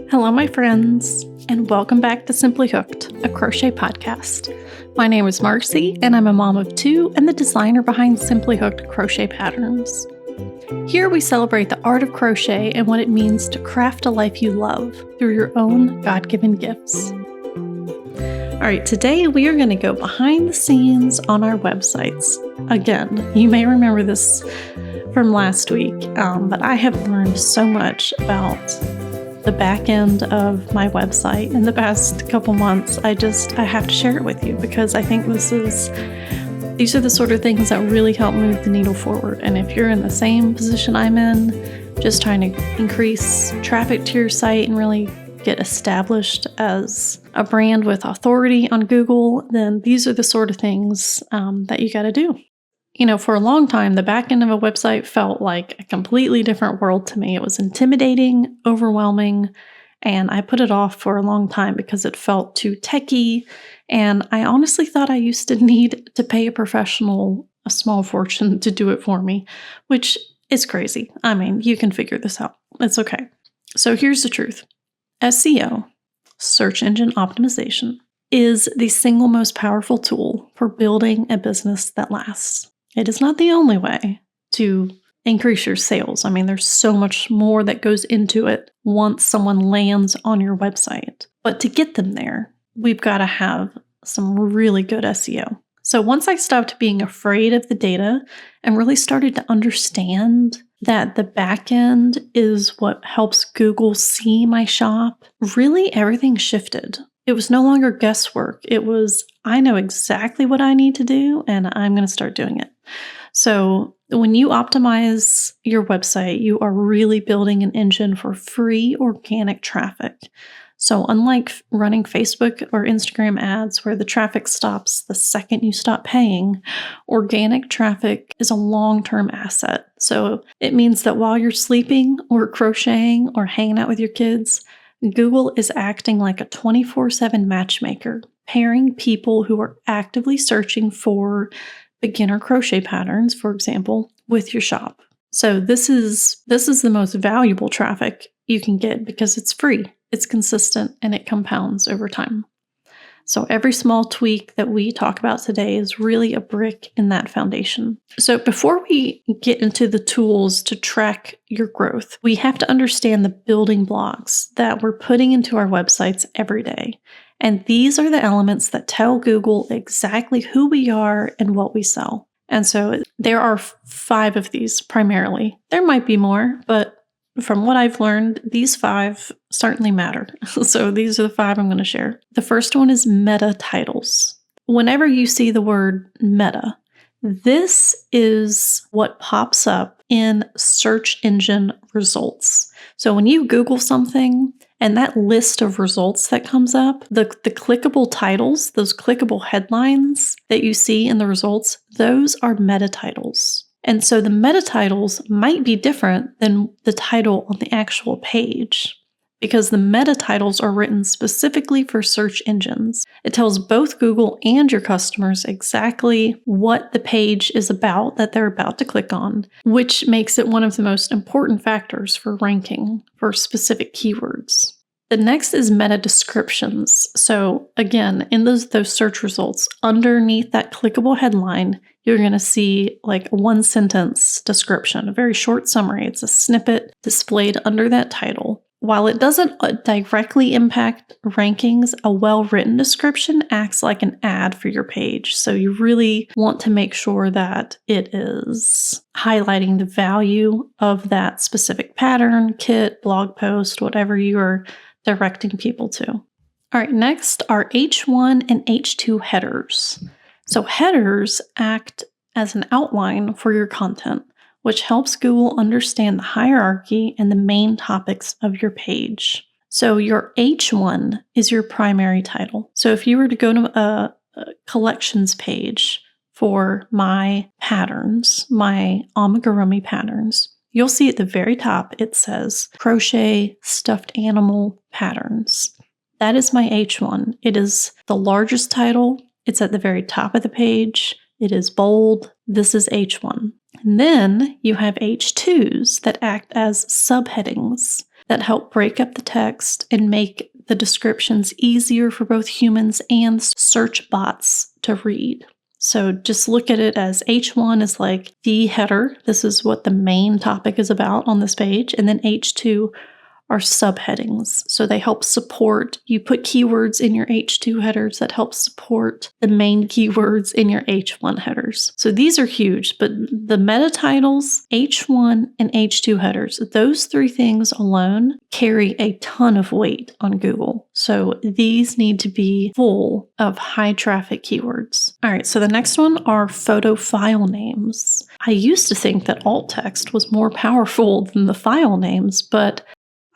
Hello, my friends, and welcome back to Simply Hooked, a crochet podcast. My name is Marcy, and I'm a mom of two and the designer behind Simply Hooked Crochet Patterns. Here we celebrate the art of crochet and what it means to craft a life you love through your own God-given gifts. All right, today we are going to go behind the scenes on our websites. Again, you may remember this from last week, but I have learned so much about the back end of my website in the past couple months. I have to share it with you because I think these are the sort of things that really help move the needle forward. And if you're in the same position I'm in, just trying to increase traffic to your site and really get established as a brand with authority on Google, then these are the sort of things that you got to do. You know, for a long time, the back end of a website felt like a completely different world to me. It was intimidating, overwhelming, and I put it off for a long time because it felt too techy. And I honestly thought I used to need to pay a professional a small fortune to do it for me, which is crazy. I mean, you can figure this out. It's okay. So here's the truth. SEO, search engine optimization, is the single most powerful tool for building a business that lasts. It is not the only way to increase your sales. I mean, there's so much more that goes into it once someone lands on your website. But to get them there, we've got to have some really good SEO. So once I stopped being afraid of the data and really started to understand that the back end is what helps Google see my shop, really everything shifted. It was no longer guesswork. It was, I know exactly what I need to do and I'm going to start doing it. So when you optimize your website, you are really building an engine for free organic traffic. So unlike running Facebook or Instagram ads where the traffic stops the second you stop paying, organic traffic is a long-term asset. So it means that while you're sleeping or crocheting or hanging out with your kids, Google is acting like a 24/7 matchmaker, pairing people who are actively searching for beginner crochet patterns, for example, with your shop. So this is the most valuable traffic you can get because it's free, it's consistent, and it compounds over time. So every small tweak that we talk about today is really a brick in that foundation. So before we get into the tools to track your growth, we have to understand the building blocks that we're putting into our websites every day. And these are the elements that tell Google exactly who we are and what we sell. And so there are 5 of these primarily. There might be more, but from what I've learned, these 5 certainly matter. So these are the 5 I'm going to share. The first one is meta titles. Whenever you see the word meta, this is what pops up in search engine results. So when you Google something and that list of results that comes up, the clickable titles, those clickable headlines that you see in the results, those are meta titles. And so the meta titles might be different than the title on the actual page because the meta titles are written specifically for search engines. It tells both Google and your customers exactly what the page is about that they're about to click on, which makes it one of the most important factors for ranking for specific keywords. The next is meta descriptions. So again, in those search results, underneath that clickable headline, you're going to see like a 1-sentence description, a very short summary. It's a snippet displayed under that title. While it doesn't directly impact rankings, a well-written description acts like an ad for your page. So you really want to make sure that it is highlighting the value of that specific pattern, kit, blog post, whatever you are directing people to. All right, next are H1 and H2 headers. So headers act as an outline for your content, which helps Google understand the hierarchy and the main topics of your page. So your H1 is your primary title. So if you were to go to a collections page for my patterns, my amigurumi patterns, you'll see at the very top it says crochet stuffed animal patterns. That is my H1. It is the largest title. It's at the very top of the page. It is bold. This is H1. And then you have H2s that act as subheadings that help break up the text and make the descriptions easier for both humans and search bots to read. So just look at it as H1 is like the header. This is what the main topic is about on this page. And then H2 are subheadings. So they help support, you put keywords in your H2 headers that help support the main keywords in your H1 headers. So these are huge, but the meta titles, H1 and H2 headers, those three things alone carry a ton of weight on Google. So these need to be full of high traffic keywords. All right, so the next one are photo file names. I used to think that alt text was more powerful than the file names, but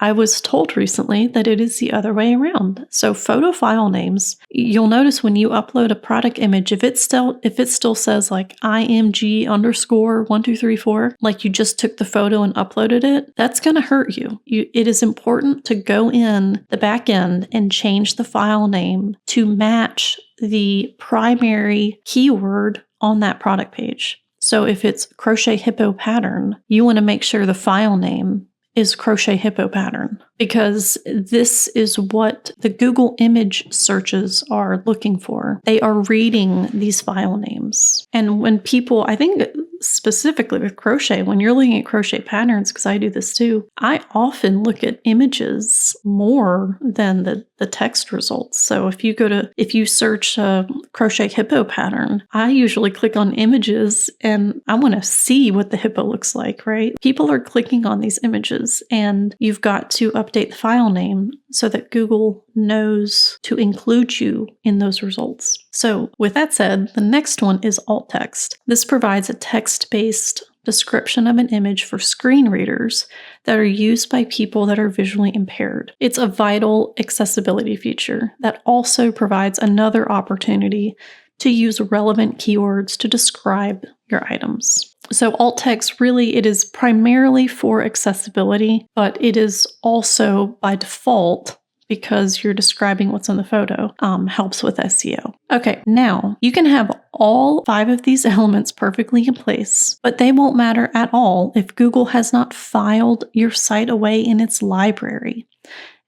I was told recently that it is the other way around. So photo file names, you'll notice when you upload a product image, if it still says like IMG_1234, like you just took the photo and uploaded it, that's going to hurt you. It is important to go in the back end and change the file name to match the primary keyword on that product page. So if it's crochet hippo pattern, you want to make sure the file name is crochet hippo pattern, because this is what the Google image searches are looking for. They are reading these file names. And when people, I think specifically with crochet, when you're looking at crochet patterns, because I do this too, I often look at images more than the text results. So if you search crochet hippo pattern, I usually click on images and I want to see what the hippo looks like, right? People are clicking on these images and you've got to update the file name so that Google knows to include you in those results. So with that said, the next one is alt text. This provides a text-based description of an image for screen readers that are used by people that are visually impaired. It's a vital accessibility feature that also provides another opportunity to use relevant keywords to describe your items. So alt text really, it is primarily for accessibility, but it is also by default, because you're describing what's in the photo, helps with SEO. Okay, now you can have all 5 of these elements perfectly in place, but they won't matter at all if Google has not filed your site away in its library.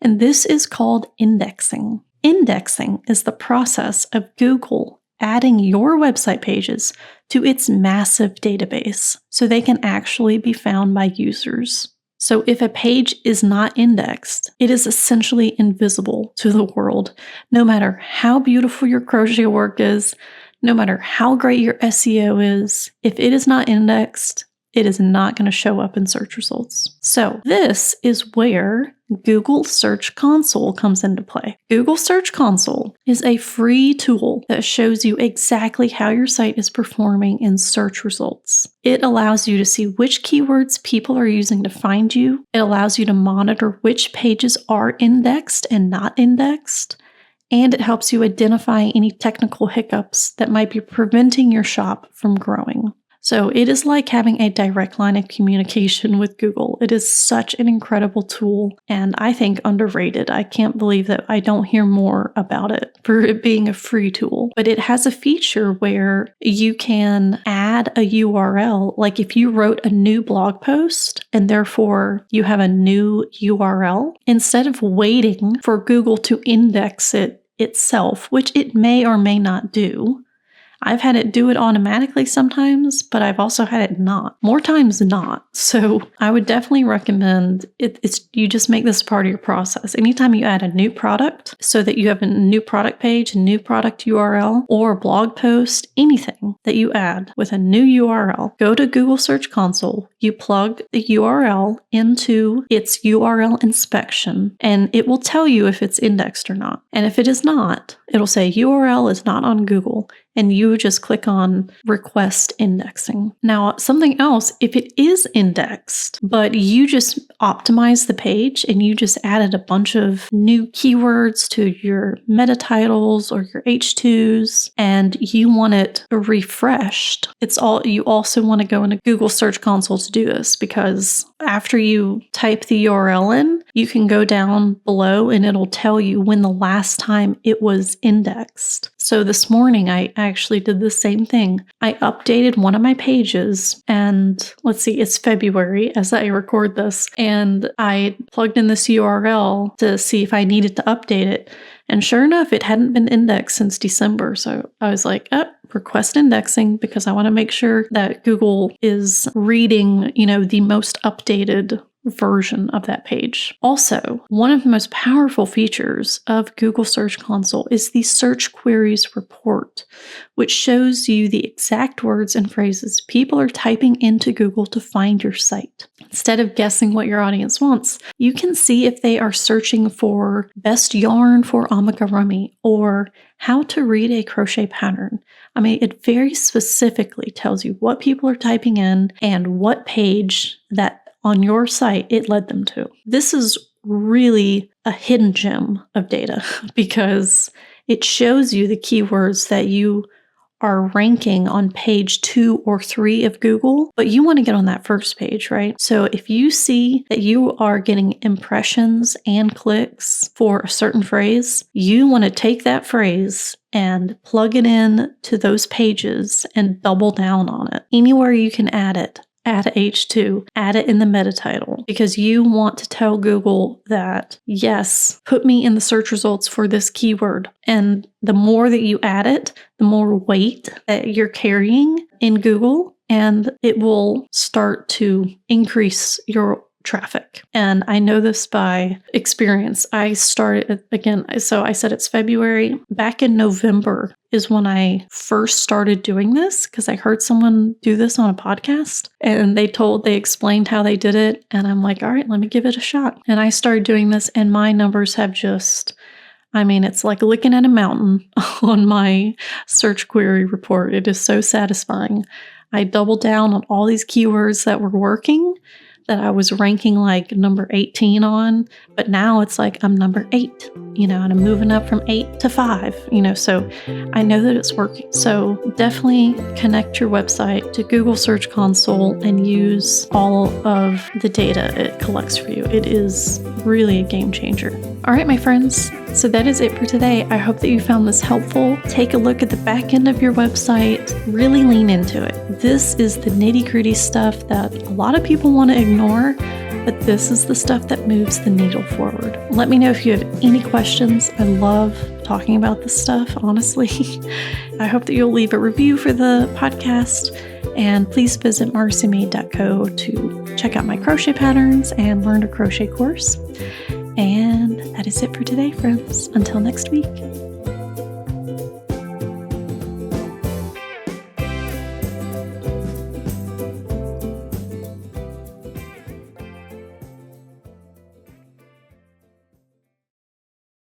And this is called indexing. Indexing is the process of Google adding your website pages to its massive database so they can actually be found by users. So if a page is not indexed, it is essentially invisible to the world, no matter how beautiful your crochet work is, no matter how great your SEO is. If it is not indexed, it is not going to show up in search results. So this is where Google Search Console comes into play. Google Search Console is a free tool that shows you exactly how your site is performing in search results. It allows you to see which keywords people are using to find you. It allows you to monitor which pages are indexed and not indexed. And it helps you identify any technical hiccups that might be preventing your shop from growing. So it is like having a direct line of communication with Google. It is such an incredible tool and I think underrated. I can't believe that I don't hear more about it for it being a free tool. But it has a feature where you can add a URL. Like if you wrote a new blog post and therefore you have a new URL, instead of waiting for Google to index it itself, which it may or may not do, I've had it do it automatically sometimes, but I've also had it not. More times not. So I would definitely recommend you just make this part of your process. Anytime you add a new product, so that you have a new product page, a new product URL, or a blog post, anything that you add with a new URL, go to Google Search Console, you plug the URL into its URL inspection, and it will tell you if it's indexed or not. And if it is not, it'll say URL is not on Google. And you just click on request indexing. Now, something else, if it is indexed, but you just optimize the page and you just added a bunch of new keywords to your meta titles or your H2s and you want it refreshed, you also want to go into Google Search Console to do this, because after you type the URL in, you can go down below and it'll tell you when the last time it was indexed. So this morning, I actually did the same thing. I updated one of my pages, and let's see, it's February as I record this, and I plugged in this URL to see if I needed to update it. And sure enough, it hadn't been indexed since December. So I was like, request indexing, because I want to make sure that Google is reading, the most updated version of that page. Also, one of the most powerful features of Google Search Console is the Search Queries Report, which shows you the exact words and phrases people are typing into Google to find your site. Instead of guessing what your audience wants, you can see if they are searching for best yarn for amigurumi or how to read a crochet pattern. It very specifically tells you what people are typing in and what page that on your site it led them to. This is really a hidden gem of data because it shows you the keywords that you are ranking on page 2 or 3 of Google, but you want to get on that first page, right? So if you see that you are getting impressions and clicks for a certain phrase, you want to take that phrase and plug it in to those pages and double down on it. Anywhere you can add it. Add H2, add it in the meta title, because you want to tell Google that, yes, put me in the search results for this keyword. And the more that you add it, the more weight that you're carrying in Google, and it will start to increase your traffic. And I know this by experience. I started, again, so I said it's February. Back in November is when I first started doing this, because I heard someone do this on a podcast and they explained how they did it. And I'm like, all right, let me give it a shot. And I started doing this, and my numbers have just, it's like looking at a mountain on my search query report. It is so satisfying. I doubled down on all these keywords that were working, that I was ranking like number 18 on, but now it's like I'm number 8, and I'm moving up from 8 to 5, so I know that it's working. So definitely connect your website to Google Search Console and use all of the data it collects for you. It is really a game changer. All right, my friends. So that is it for today. I hope that you found this helpful. Take a look at the back end of your website. Really lean into it. This is the nitty-gritty stuff that a lot of people want to ignore, but this is the stuff that moves the needle forward. Let me know if you have any questions. I love talking about this stuff, honestly. I hope that you'll leave a review for the podcast. And please visit marcymade.co to check out my crochet patterns and learn a crochet course. And that is it for today, friends. Until next week.